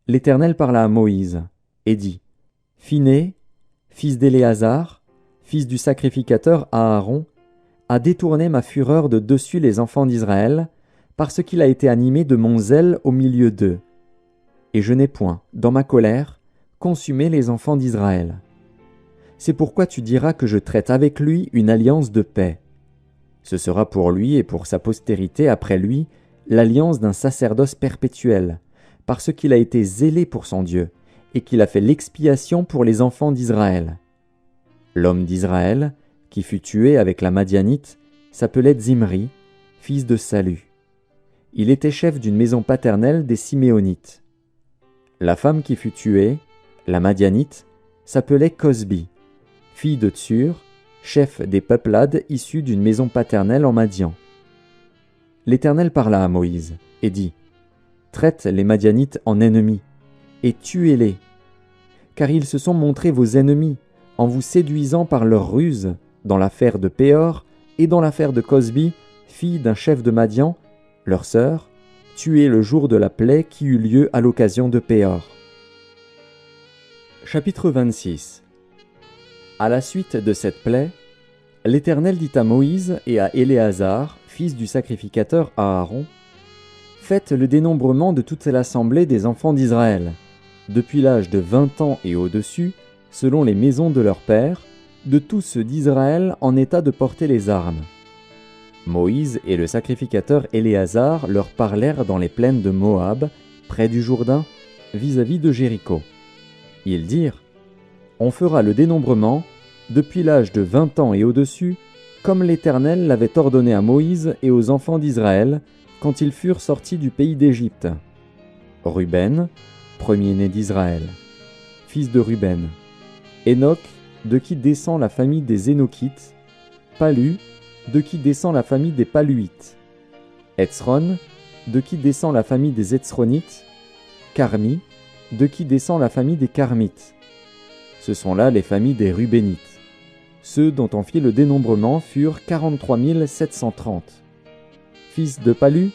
L'Éternel parla à Moïse, et dit, « Phiné, fils d'Éléazar, fils du sacrificateur Aaron, a détourné ma fureur de dessus les enfants d'Israël, parce qu'il a été animé de mon zèle au milieu d'eux. Et je n'ai point, dans ma colère, consumé les enfants d'Israël. C'est pourquoi tu diras que je traite avec lui une alliance de paix. Ce sera pour lui et pour sa postérité après lui l'alliance d'un sacerdoce perpétuel, parce qu'il a été zélé pour son Dieu, et qu'il a fait l'expiation pour les enfants d'Israël. L'homme d'Israël, qui fut tué avec la Madianite, s'appelait Zimri, fils de Salu. Il était chef d'une maison paternelle des Siméonites. La femme qui fut tuée, la Madianite, s'appelait Cosbi, fille de Tsur, chef des peuplades issus d'une maison paternelle en Madian. L'Éternel parla à Moïse et dit, « Traite les Madianites en ennemis, et tuez-les, car ils se sont montrés vos ennemis, en vous séduisant par leurs ruses, dans l'affaire de Péor et dans l'affaire de Cosbi, fille d'un chef de Madian, leur sœur, tuée le jour de la plaie qui eut lieu à l'occasion de Péor. » Chapitre 26. À la suite de cette plaie, l'Éternel dit à Moïse et à Éléazar, fils du sacrificateur Aaron, « Faites le dénombrement de toute l'assemblée des enfants d'Israël, depuis l'âge de 20 ans et au-dessus, selon les maisons de leurs pères, de tous ceux d'Israël en état de porter les armes. » Moïse et le sacrificateur Éléazar leur parlèrent dans les plaines de Moab, près du Jourdain, vis-à-vis de Jéricho. Ils dirent, « On fera le dénombrement, depuis l'âge de 20 ans et au-dessus, comme l'Éternel l'avait ordonné à Moïse et aux enfants d'Israël, quand ils furent sortis du pays d'Égypte. Ruben, premier-né d'Israël, fils de Ruben. Enoch, de qui descend la famille des Énochites. Palu, de qui descend la famille des Paluites. Etzron, de qui descend la famille des Etzronites. Carmi, de qui descend la famille des Carmites. Ce sont là les familles des Rubénites. Ceux dont on fit le dénombrement furent 43 730. Fils de Palu,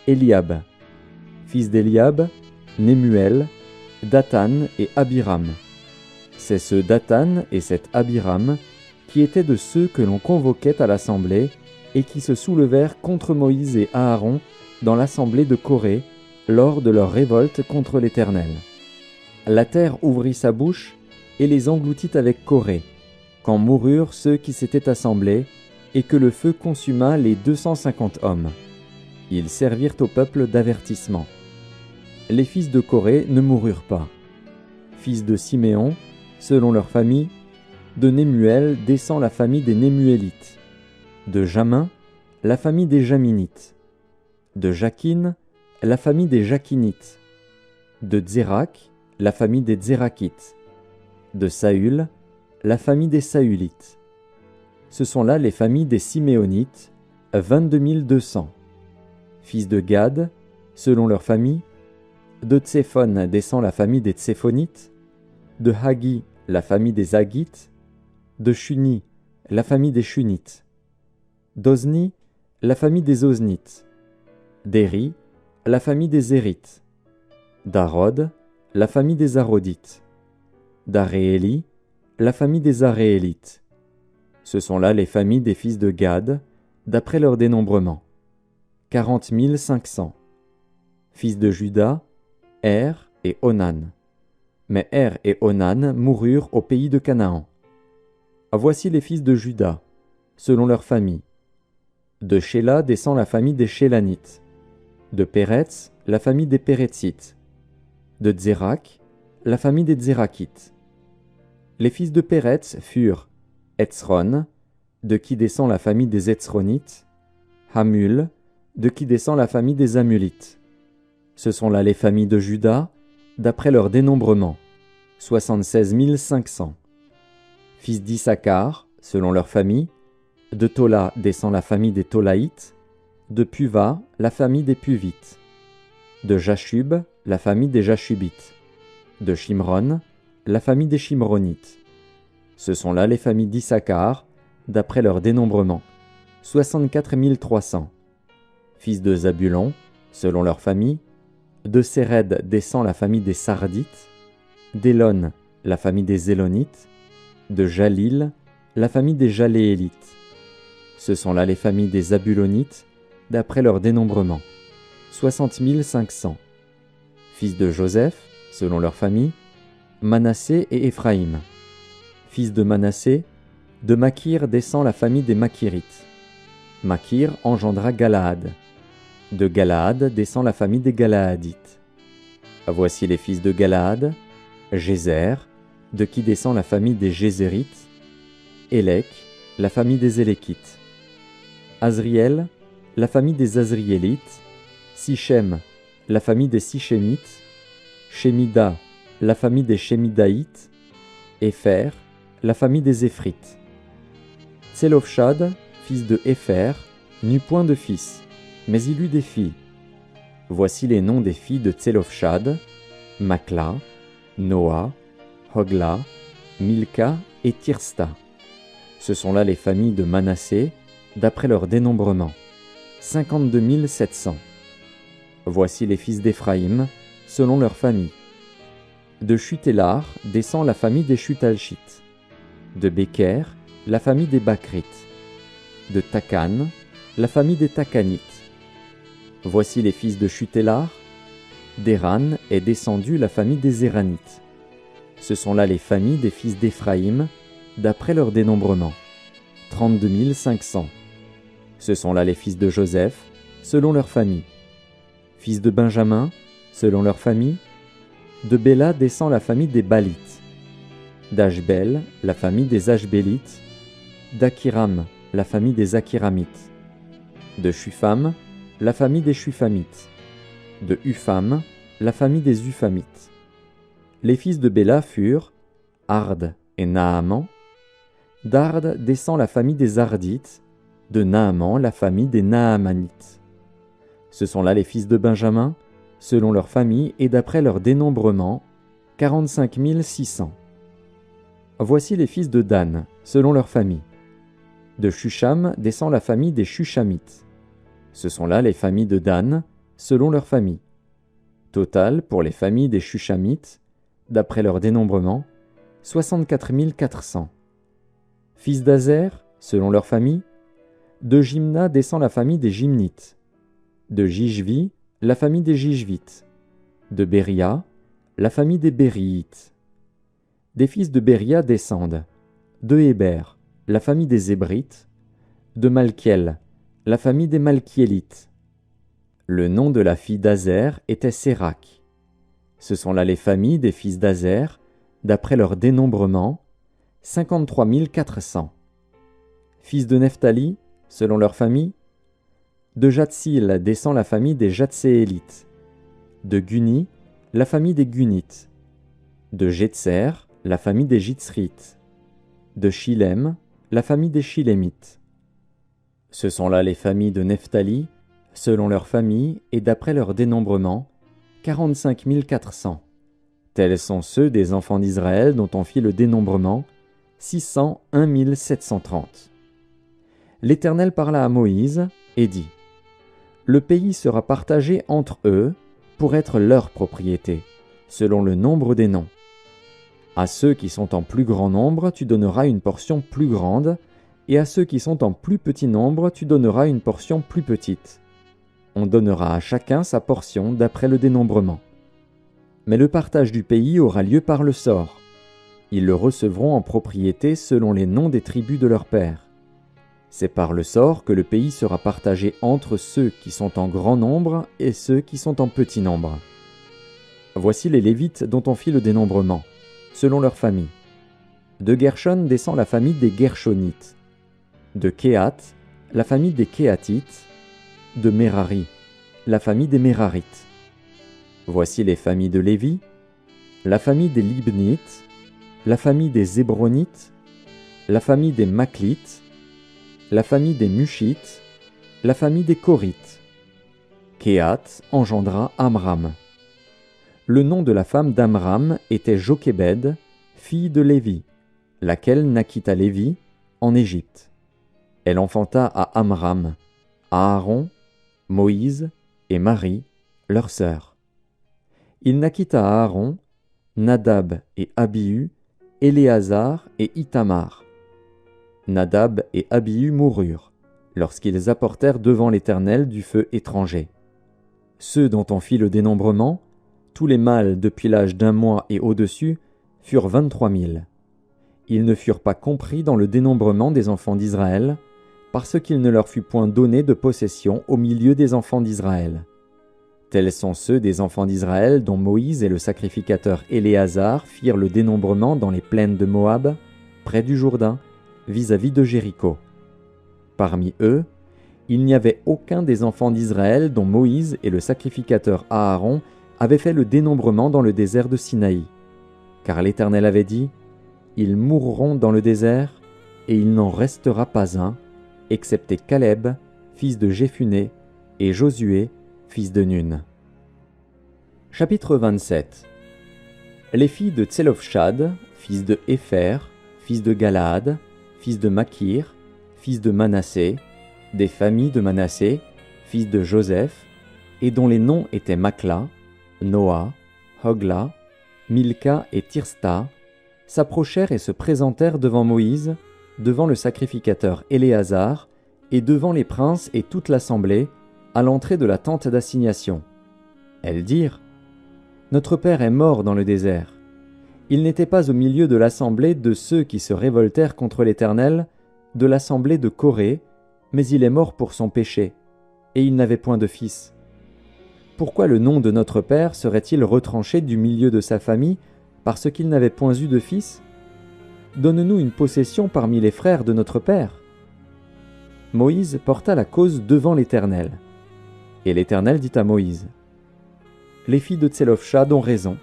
Eliab. Fils d'Eliab, Nemuel, Dathan et Abiram. C'est ce Dathan et cet Abiram qui étaient de ceux que l'on convoquait à l'assemblée et qui se soulevèrent contre Moïse et Aaron dans l'assemblée de Corée lors de leur révolte contre l'Éternel. La terre ouvrit sa bouche et les engloutit avec Corée, quand moururent ceux qui s'étaient assemblés, et que le feu consuma les 250 hommes. Ils servirent au peuple d'avertissement. Les fils de Corée ne moururent pas. Fils de Siméon, selon leur famille, de Nemuel descend la famille des Nemuélites. De Jamin, la famille des Jaminites. De Jakin, la famille des Jakinites. De Zérak, la famille des Zérakites. De Saül, la famille des Saülites. Ce sont là les familles des Siméonites, 22 200. Fils de Gad, selon leur famille, de Tséphon descend la famille des Tséphonites. De Hagi, la famille des Hagites. De Shuni, la famille des Shunites. D'Ozni, la famille des Oznites. d'Éri, la famille des Érites. d'Arod, la famille des Arodites. d'Arééli, la famille des Aréélites. Ce sont là les familles des fils de Gad, d'après leur dénombrement. 40 500. Fils de Juda, Er et Onan. Mais Er et Onan moururent au pays de Canaan. Voici les fils de Juda, selon leur famille. De Shéla descend la famille des Shélanites. De Péretz, la famille des Péretzites. De Tsérak, la famille des Tsérakites. Les fils de Péretz furent Etzron, de qui descend la famille des Etzronites, Hamul, de qui descend la famille des Hamulites. Ce sont là les familles de Juda, d'après leur dénombrement, 76 500. Fils d'Issachar, selon leur famille, de Tola descend la famille des Tolaïtes, de Puva, la famille des Puvites. De Jashub, la famille des Jashubites. De Shimron, la famille des Shimronites. Ce sont là les familles d'Issachar, d'après leur dénombrement, 64 300. Fils de Zabulon, selon leur famille, De Séred descend la famille des Sardites, d'Élon, la famille des Élonites, de Jalil, la famille des Jaléélites. Ce sont là les familles des Zabulonites, d'après leur dénombrement, 60 500. Fils de Joseph, selon leur famille, Manassé et Éphraïm. Fils de Manassé, de Makir descend la famille des Makirites. Makir engendra Galaad. De Galaad descend la famille des Galaadites. Voici les fils de Galaad, Jézer, de qui descend la famille des Jézérites, Élec, la famille des Élékites, Azriel, la famille des Azriélites, Sichem, la famille des Sichémites, Shemida, la famille des Shemidaïtes, Épher, la famille des Éphrites. Tselofshad, fils de Épher, n'eut point de fils, mais il eut des filles. Voici les noms des filles de Tselofshad, Makla, Noa, Hogla, Milka et Tirsta. Ce sont là les familles de Manassé, d'après leur dénombrement, 52 700. Voici les fils d'Éphraïm, selon leur famille. De Chutélar descend la famille des Chutalchites. De Béker, la famille des Bakrites. De Takan, la famille des Takanites. Voici les fils de Chutélar. d'Héran est descendue la famille des Héranites. Ce sont là les familles des fils d'Éphraïm, d'après leur dénombrement, 32 500. Ce sont là les fils de Joseph, selon leur famille. Fils de Benjamin, selon leur famille. De Béla descend la famille des Balites. d'Ashbel, la famille des Ashbélites. d'Akiram, la famille des Akiramites. De Shufam, la famille des Shufamites. De Ufam, la famille des Ufamites. Les fils de Béla furent Ard et Naaman. d'Ard descend la famille des Ardites, de Naaman la famille des Naamanites. Ce sont là les fils de Benjamin, selon leur famille et d'après leur dénombrement, 45 600. Voici les fils de Dan, selon leur famille. De Shusham descend la famille des Shushamites. Ce sont là les familles de Dan, selon leur famille. Total pour les familles des Shushamites, d'après leur dénombrement, 64 400. Fils d'Azer, selon leur famille. De Jimna descend la famille des Jimnites. De Jijvi, la famille des Jijvites. De Béria, la famille des Bériites. Des fils de Béria descendent de Héber, la famille des Hébrites. De Malkiel, la famille des Malkiélites. Le nom de la fille d'Azer était Sérac. Ce sont là les familles des fils d'Azer, d'après leur dénombrement, 53 400. Fils de Nephtali, selon leur famille. De Jatsil descend la famille des Jatséélites. De Guni, la famille des Gunites. De Jetser, la famille des Jitzrites. De Shilem, la famille des Shilémites. Ce sont là les familles de Nephtali, selon leur famille et d'après leur dénombrement, 45 400. Tels sont ceux des enfants d'Israël dont on fit le dénombrement, 601 730. L'Éternel parla à Moïse et dit : Le pays sera partagé entre eux pour être leur propriété, selon le nombre des noms. À ceux qui sont en plus grand nombre, tu donneras une portion plus grande, et à ceux qui sont en plus petit nombre, tu donneras une portion plus petite. On donnera à chacun sa portion d'après le dénombrement. Mais le partage du pays aura lieu par le sort. Ils le recevront en propriété selon les noms des tribus de leurs pères. C'est par le sort que le pays sera partagé entre ceux qui sont en grand nombre et ceux qui sont en petit nombre. Voici les Lévites dont on fit le dénombrement, selon leur famille. De Gershon descend la famille des Gershonites. De Kéhat, la famille des Kéhatites. De Merari, la famille des Mérarites. Voici les familles de Lévi, la famille des Libnites, la famille des Hébronites, la famille des Maklites, la famille des Mushites, la famille des Korites. Kéhat engendra Amram. Le nom de la femme d'Amram était Jochébed, fille de Lévi, laquelle naquit à Lévi, en Égypte. Elle enfanta à Amram, à Aaron, Moïse et Marie, leur sœur. Il naquit à Aaron, Nadab et Abihu, Éléazar et Ithamar. Nadab et Abihu moururent, lorsqu'ils apportèrent devant l'Éternel du feu étranger. Ceux dont on fit le dénombrement, tous les mâles depuis l'âge d'1 mois et au-dessus, furent 23 000. Ils ne furent pas compris dans le dénombrement des enfants d'Israël, parce qu'il ne leur fut point donné de possession au milieu des enfants d'Israël. Tels sont ceux des enfants d'Israël dont Moïse et le sacrificateur Éléazar firent le dénombrement dans les plaines de Moab, près du Jourdain, vis-à-vis de Jéricho. Parmi eux, il n'y avait aucun des enfants d'Israël dont Moïse et le sacrificateur Aaron avaient fait le dénombrement dans le désert de Sinaï. Car l'Éternel avait dit, « Ils mourront dans le désert, et il n'en restera pas un, excepté Caleb, fils de Jéphuné, et Josué, fils de Nun. » Chapitre 27. Les filles de Tselofchad, fils de Hépher, fils de Galaad, fils de Makir, fils de Manassé, des familles de Manassé, fils de Joseph, et dont les noms étaient Makla, Noa, Hogla, Milka et Tirsta, s'approchèrent et se présentèrent devant Moïse, devant le sacrificateur Éléazar, et devant les princes et toute l'assemblée, à l'entrée de la tente d'assignation. Elles dirent, « Notre père est mort dans le désert. Il n'était pas au milieu de l'assemblée de ceux qui se révoltèrent contre l'Éternel, de l'assemblée de Corée, mais il est mort pour son péché, et il n'avait point de fils. Pourquoi le nom de notre père serait-il retranché du milieu de sa famille, parce qu'il n'avait point eu de fils? Donne-nous une possession parmi les frères de notre père. » Moïse porta la cause devant l'Éternel. Et l'Éternel dit à Moïse, « Les filles de Tselofchad ont raison.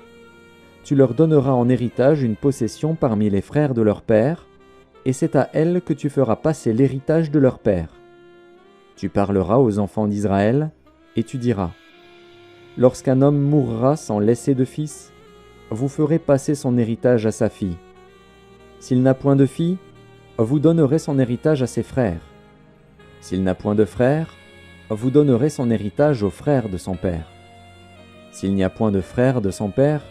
Tu leur donneras en héritage une possession parmi les frères de leur père, et c'est à elles que tu feras passer l'héritage de leur père. Tu parleras aux enfants d'Israël, et tu diras, « Lorsqu'un homme mourra sans laisser de fils, vous ferez passer son héritage à sa fille. S'il n'a point de fille, vous donnerez son héritage à ses frères. S'il n'a point de frères, vous donnerez son héritage aux frères de son père. S'il n'y a point de frères de son père,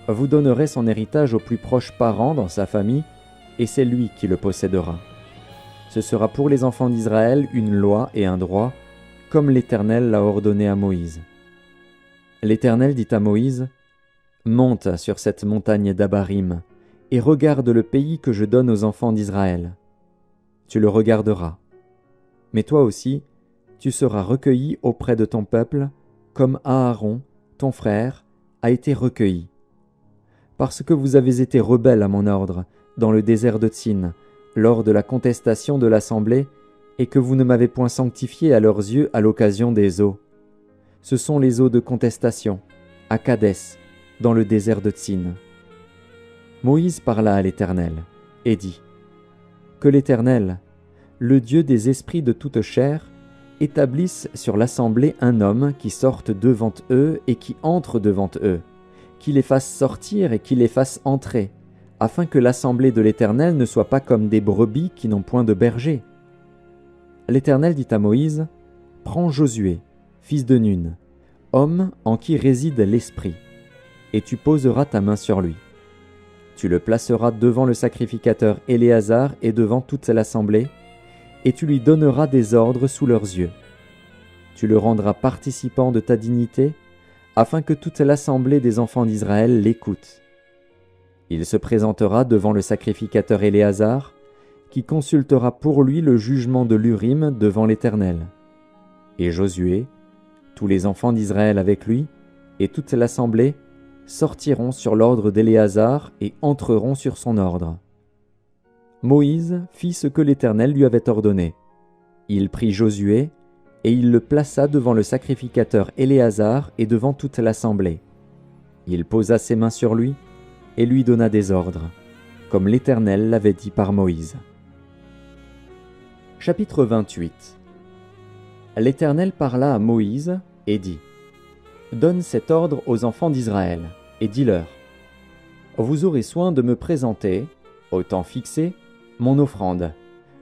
vous donnerez son héritage aux plus proches parents dans sa famille, et c'est lui qui le possédera. Ce sera pour les enfants d'Israël une loi et un droit, comme l'Éternel l'a ordonné à Moïse. » L'Éternel dit à Moïse, « Monte sur cette montagne d'Abarim, et regarde le pays que je donne aux enfants d'Israël. Tu le regarderas. Mais toi aussi, tu seras recueilli auprès de ton peuple, comme Aaron, ton frère, a été recueilli. Parce que vous avez été rebelles à mon ordre, dans le désert de Tsin, lors de la contestation de l'assemblée, et que vous ne m'avez point sanctifié à leurs yeux à l'occasion des eaux. Ce sont les eaux de contestation, à Kadès, dans le désert de Tsin. » Moïse parla à l'Éternel, et dit, « Que l'Éternel, le Dieu des esprits de toute chair, établisse sur l'assemblée un homme qui sorte devant eux et qui entre devant eux, qui les fasse sortir et qui les fasse entrer, afin que l'assemblée de l'Éternel ne soit pas comme des brebis qui n'ont point de berger. » L'Éternel dit à Moïse, « Prends Josué, fils de Nun, homme en qui réside l'Esprit, et tu poseras ta main sur lui. Tu le placeras devant le sacrificateur Éléazar et devant toute l'assemblée, et tu lui donneras des ordres sous leurs yeux. Tu le rendras participant de ta dignité, afin que toute l'assemblée des enfants d'Israël l'écoute. Il se présentera devant le sacrificateur Éléazar, qui consultera pour lui le jugement de l'Urim devant l'Éternel. Et Josué, tous les enfants d'Israël avec lui, et toute l'assemblée, sortiront sur l'ordre d'Éléazar et entreront sur son ordre. Moïse fit ce que l'Éternel lui avait ordonné. Il prit Josué, et il le plaça devant le sacrificateur Éléazar et devant toute l'assemblée. Il posa ses mains sur lui, et lui donna des ordres, comme l'Éternel l'avait dit par Moïse. Chapitre 28. L'Éternel parla à Moïse et dit, « Donne cet ordre aux enfants d'Israël, et dis-leur, vous aurez soin de me présenter, au temps fixé, mon offrande,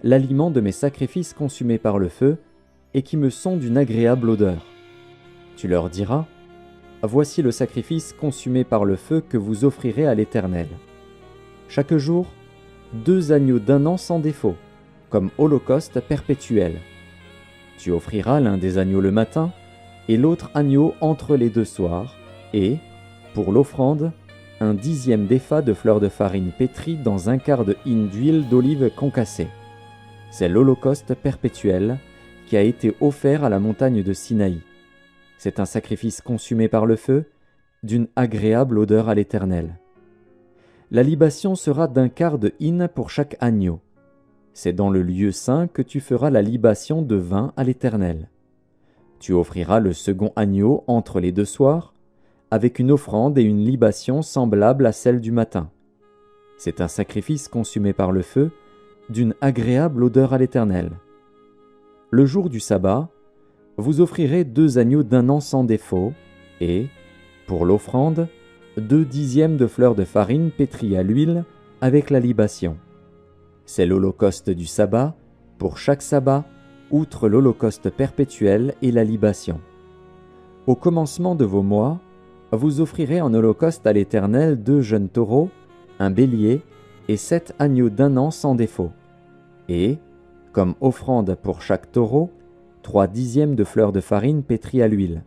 l'aliment de mes sacrifices consumés par le feu, et qui me sont d'une agréable odeur. Tu leur diras, voici le sacrifice consumé par le feu que vous offrirez à l'Éternel. Chaque jour, 2 agneaux d'1 an sans défaut, comme holocauste perpétuel. Tu offriras l'un des agneaux le matin et l'autre agneau entre les 2 soirs, et, pour l'offrande, un 10e d'épha de fleur de farine pétrie dans 1/4 de hin d'huile d'olive concassée. C'est l'holocauste perpétuel qui a été offert à la montagne de Sinaï. C'est un sacrifice consumé par le feu, d'une agréable odeur à l'Éternel. La libation sera d'1/4 de hin pour chaque agneau. C'est dans le lieu saint que tu feras la libation de vin à l'Éternel. Tu offriras le second agneau entre les 2 soirs, avec une offrande et une libation semblables à celle du matin. C'est un sacrifice consumé par le feu, d'une agréable odeur à l'Éternel. Le jour du sabbat, vous offrirez 2 agneaux d'1 an sans défaut, et, pour l'offrande, 2 dixièmes de fleur de farine pétrie à l'huile avec la libation. C'est l'holocauste du sabbat, pour chaque sabbat, outre l'holocauste perpétuel et la libation. Au commencement de vos mois, vous offrirez en holocauste à l'Éternel 2 jeunes taureaux, un bélier et 7 agneaux d'1 an sans défaut. Et, comme offrande pour chaque taureau, 3 dixièmes de fleur de farine pétrie à l'huile.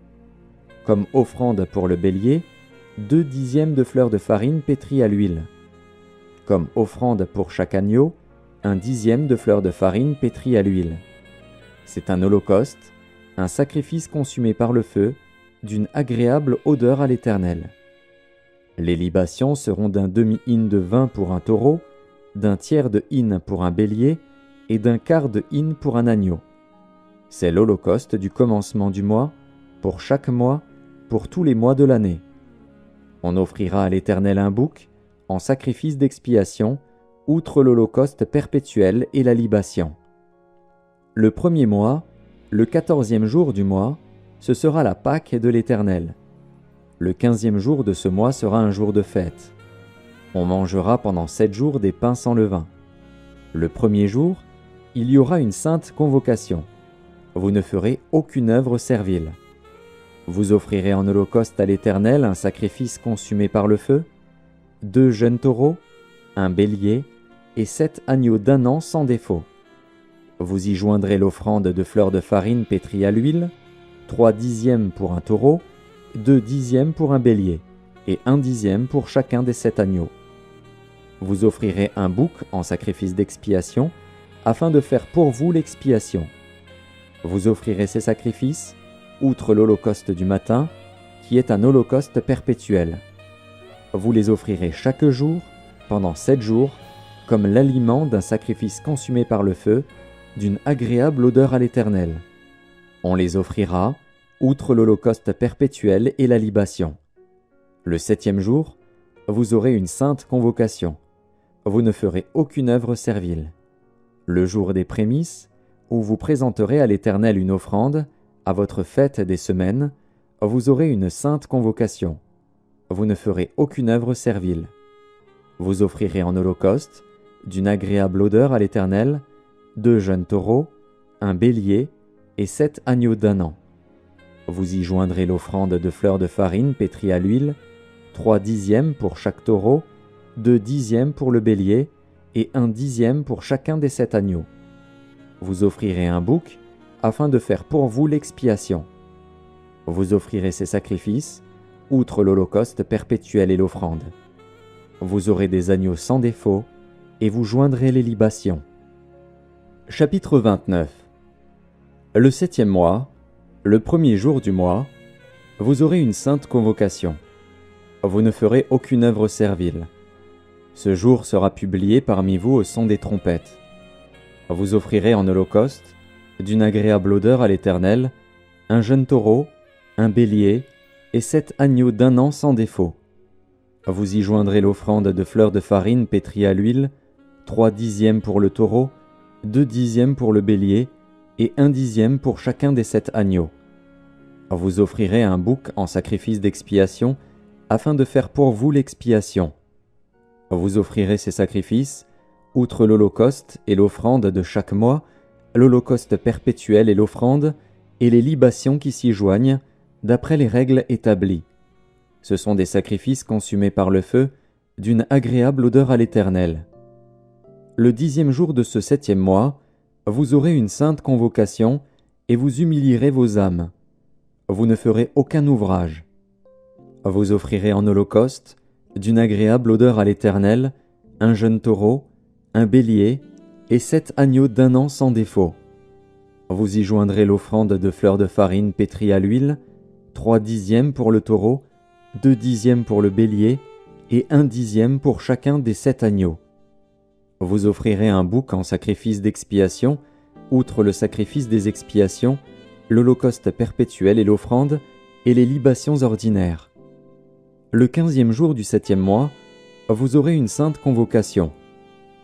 Comme offrande pour le bélier, 2 dixièmes de fleur de farine pétrie à l'huile. Comme offrande pour chaque agneau, 1 dixième de fleur de farine pétrie à l'huile. C'est un holocauste, un sacrifice consumé par le feu, d'une agréable odeur à l'Éternel. Les libations seront d'un demi-hin de vin pour un taureau, d'un tiers de hin pour un bélier, et d'1/4 de hin pour un agneau. C'est l'holocauste du commencement du mois, pour chaque mois, pour tous les mois de l'année. On offrira à l'Éternel un bouc, en sacrifice d'expiation, outre l'holocauste perpétuel et la libation. Le 1er mois, le 14e jour du mois, ce sera la Pâque de l'Éternel. Le 15e jour de ce mois sera un jour de fête. On mangera pendant 7 jours des pains sans levain. Le 1er jour, il y aura une sainte convocation. Vous ne ferez aucune œuvre servile. Vous offrirez en holocauste à l'Éternel un sacrifice consumé par le feu, 2 jeunes taureaux, un bélier et 7 agneaux d'1 an sans défaut. Vous y joindrez l'offrande de fleur de farine pétrie à l'huile, 3 dixièmes pour un taureau, 2 dixièmes pour un bélier, et 1 dixième pour chacun des 7 agneaux. Vous offrirez un bouc en sacrifice d'expiation, afin de faire pour vous l'expiation. Vous offrirez ces sacrifices, outre l'holocauste du matin, qui est un holocauste perpétuel. Vous les offrirez chaque jour, pendant 7 jours, comme l'aliment d'un sacrifice consumé par le feu, d'une agréable odeur à l'Éternel. On les offrira, outre l'holocauste perpétuel et la libation. Le 7e jour, vous aurez une sainte convocation. Vous ne ferez aucune œuvre servile. Le jour des prémices, où vous présenterez à l'Éternel une offrande, à votre fête des semaines, vous aurez une sainte convocation. Vous ne ferez aucune œuvre servile. Vous offrirez en holocauste, d'une agréable odeur à l'Éternel, 2 jeunes taureaux, un bélier et 7 agneaux d'1 an. Vous y joindrez l'offrande de fleur de farine pétrie à l'huile, 3 dixièmes pour chaque taureau, 2 dixièmes pour le bélier et 1 dixième pour chacun des 7 agneaux. Vous offrirez un bouc afin de faire pour vous l'expiation. Vous offrirez ces sacrifices, outre l'holocauste perpétuel et l'offrande. Vous aurez des agneaux sans défaut et vous joindrez les libations. Chapitre 29. Le 7e mois, le 1er jour du mois, vous aurez une sainte convocation. Vous ne ferez aucune œuvre servile. Ce jour sera publié parmi vous au son des trompettes. Vous offrirez en holocauste, d'une agréable odeur à l'Éternel, un jeune taureau, un bélier et 7 agneaux d'1 an sans défaut. Vous y joindrez l'offrande de fleur de farine pétrie à l'huile, 3 dixièmes pour le taureau, 2 dixièmes pour le bélier et 1 dixième pour chacun des 7 agneaux. Vous offrirez un bouc en sacrifice d'expiation, afin de faire pour vous l'expiation. Vous offrirez ces sacrifices, outre l'holocauste et l'offrande de chaque mois, l'holocauste perpétuel et l'offrande, et les libations qui s'y joignent, d'après les règles établies. Ce sont des sacrifices consumés par le feu, d'une agréable odeur à l'Éternel. Le 10e jour de ce 7e mois, vous aurez une sainte convocation, et vous humilierez vos âmes. Vous ne ferez aucun ouvrage. Vous offrirez en holocauste, d'une agréable odeur à l'Éternel, un jeune taureau, un bélier, et 7 agneaux d'1 an sans défaut. Vous y joindrez l'offrande de fleurs de farine pétrie à l'huile, 3/10 pour le taureau, 2/10 pour le bélier, et 1/10 pour chacun des 7 agneaux. Vous offrirez un bouc en sacrifice d'expiation, outre le sacrifice des expiations, l'holocauste perpétuel et l'offrande, et les libations ordinaires. Le 15e jour du 7e mois, vous aurez une sainte convocation.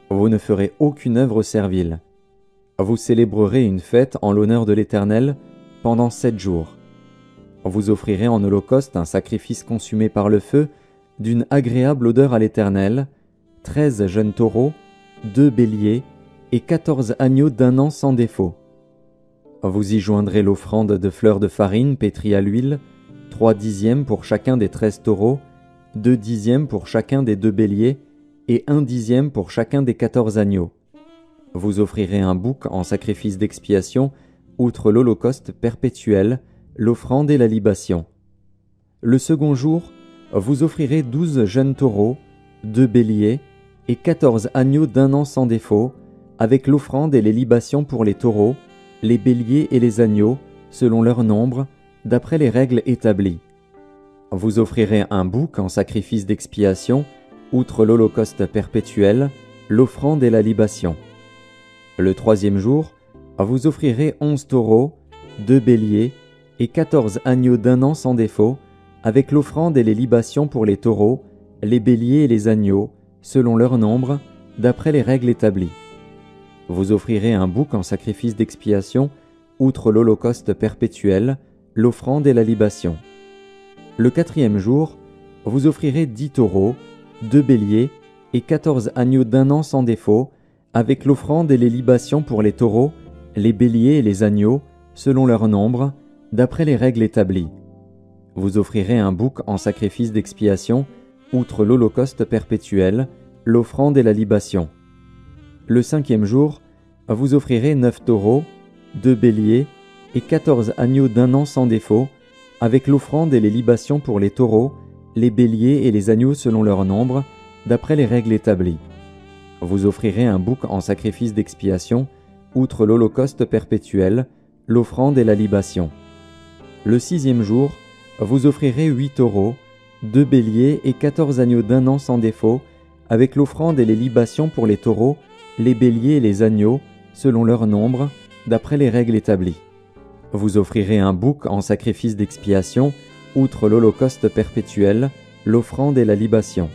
Vous ne ferez aucune œuvre servile. Vous célébrerez une fête en l'honneur de l'Éternel pendant 7 jours. Vous offrirez en holocauste un sacrifice consumé par le feu, d'une agréable odeur à l'Éternel, 13 jeunes taureaux, 2 béliers et 14 agneaux d'1 an sans défaut. Vous y joindrez l'offrande de fleurs de farine pétrie à l'huile, 3/10 pour chacun des 13 taureaux, 2/10 pour chacun des 2 béliers et 1/10 pour chacun des 14 agneaux. Vous offrirez un bouc en sacrifice d'expiation, outre l'holocauste perpétuel, l'offrande et la libation. Le second jour, vous offrirez 12 jeunes taureaux, 2 béliers et 14 agneaux d'1 an sans défaut, avec l'offrande et les libations pour les taureaux, les béliers et les agneaux, selon leur nombre, d'après les règles établies. Vous offrirez un bouc en sacrifice d'expiation, outre l'holocauste perpétuel, l'offrande et la libation. Le 3e jour, vous offrirez 11 taureaux, 2 béliers et 14 agneaux d'1 an sans défaut, avec l'offrande et les libations pour les taureaux, les béliers et les agneaux, selon leur nombre, d'après les règles établies. Vous offrirez un bouc en sacrifice d'expiation, outre l'holocauste perpétuel, l'offrande et la libation. Le 4e jour, vous offrirez 10 taureaux, 2 béliers et 14 agneaux d'1 an sans défaut, avec l'offrande et les libations pour les taureaux, les béliers et les agneaux, selon leur nombre, d'après les règles établies. Vous offrirez un bouc en sacrifice d'expiation, outre l'holocauste perpétuel, l'offrande et la libation. Le 5e jour, vous offrirez 9 taureaux, 2 béliers et 14 agneaux d'1 an sans défaut, avec l'offrande et les libations pour les taureaux, les béliers et les agneaux selon leur nombre, d'après les règles établies. Vous offrirez un bouc en sacrifice d'expiation, outre l'holocauste perpétuel, l'offrande et la libation. Le 6e jour, vous offrirez 8 taureaux, 2 béliers et 14 agneaux d'1 an sans défaut, avec l'offrande et les libations pour les taureaux, les béliers et les agneaux, selon leur nombre, d'après les règles établies. Vous offrirez un bouc en sacrifice d'expiation, outre l'holocauste perpétuel, l'offrande et la libation.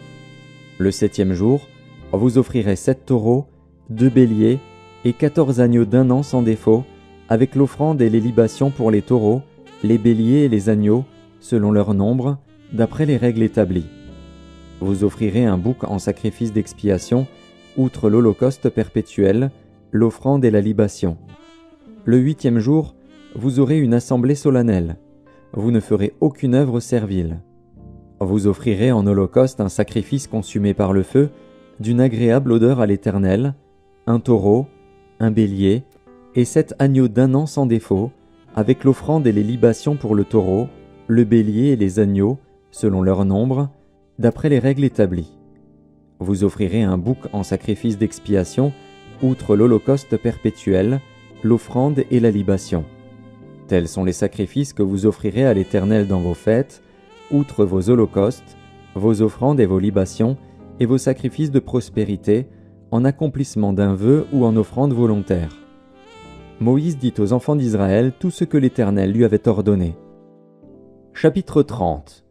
Le 7e jour, vous offrirez 7 taureaux, 2 béliers et 14 agneaux d'1 an sans défaut, avec l'offrande et les libations pour les taureaux, les béliers et les agneaux, selon leur nombre, d'après les règles établies. Vous offrirez un bouc en sacrifice d'expiation, outre l'holocauste perpétuel, l'offrande et la libation. Le 8e jour, vous aurez une assemblée solennelle. Vous ne ferez aucune œuvre servile. Vous offrirez en holocauste un sacrifice consumé par le feu, d'une agréable odeur à l'Éternel, un taureau, un bélier, et 7 agneaux d'1 an sans défaut, avec l'offrande et les libations pour le taureau, le bélier et les agneaux, selon leur nombre, d'après les règles établies. Vous offrirez un bouc en sacrifice d'expiation, outre l'holocauste perpétuel, l'offrande et la libation. Tels sont les sacrifices que vous offrirez à l'Éternel dans vos fêtes, outre vos holocaustes, vos offrandes et vos libations, et vos sacrifices de prospérité, en accomplissement d'un vœu ou en offrande volontaire. Moïse dit aux enfants d'Israël tout ce que l'Éternel lui avait ordonné. Chapitre 30.